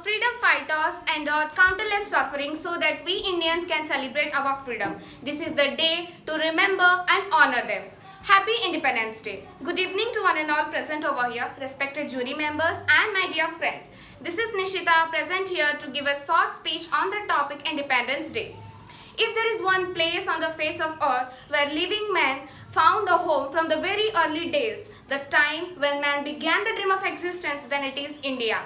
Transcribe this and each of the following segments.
freedom fighters endured countless suffering so that we Indians can celebrate our freedom. This is the day to remember and honor them. Happy Independence Day. Good evening to one and all present over here, respected jury members and my dear friends. This is Nishita present here to give a short speech on the topic Independence Day. If there is one place on the face of earth where living men found a home from the very early days, the time when man began the dream of existence, then it is India.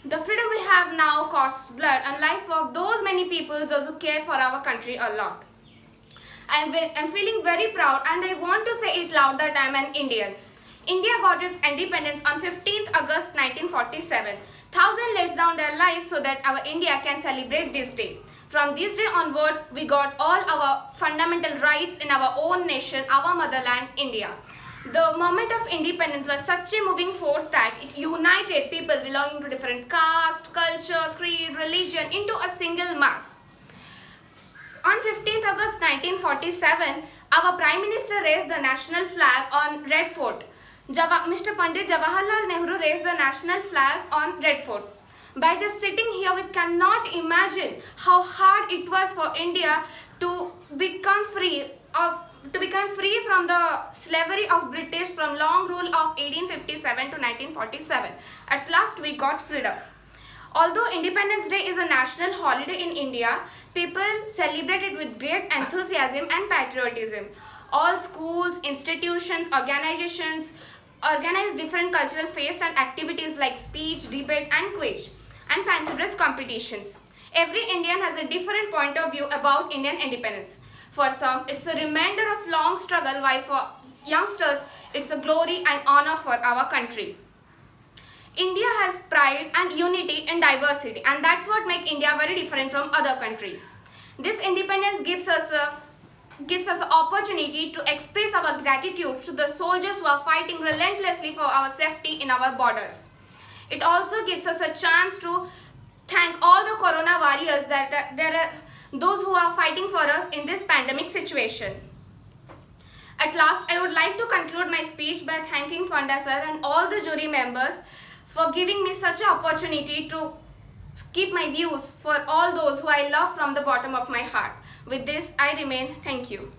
The freedom we have now costs blood and life of those many people, those who care for our country a lot. I'm feeling very proud and I want to say it loud that I'm an Indian. India got its independence on 15th August 1947. Thousands laid down their lives so that our India can celebrate this day. From this day onwards, we got all our fundamental rights in our own nation, our motherland, India. The moment of independence was such a moving force that it united people belonging to different caste, culture, creed, religion into a single mass. On 15th August 1947, our Prime Minister raised the national flag on Red Fort. Mr. Pandit Jawaharlal Nehru raised the national flag on Red Fort. By just sitting here, we cannot imagine how hard it was for India to become free from the slavery of British from long rule of 1857 to 1947. At last we got freedom. Although Independence Day is a national holiday in India, people celebrate it with great enthusiasm and patriotism. All schools, institutions, organizations organize different cultural fairs and activities like speech, debate and quiz and fancy dress competitions. Every Indian has a different point of view about Indian independence. For some, it's a reminder of long struggle, while for youngsters, it's a glory and honor for our country. India has pride and unity in diversity, and that's what makes India very different from other countries. This independence gives us an opportunity to express our gratitude to the soldiers who are fighting relentlessly for our safety in our borders. It also gives us a chance to thank all the corona warriors that there are those who are fighting for us in this pandemic situation. At last, I would like to conclude my speech by thanking Panda sir and all the jury members for giving me such an opportunity to keep my views for all those who I love from the bottom of my heart. With this, I remain. Thank you.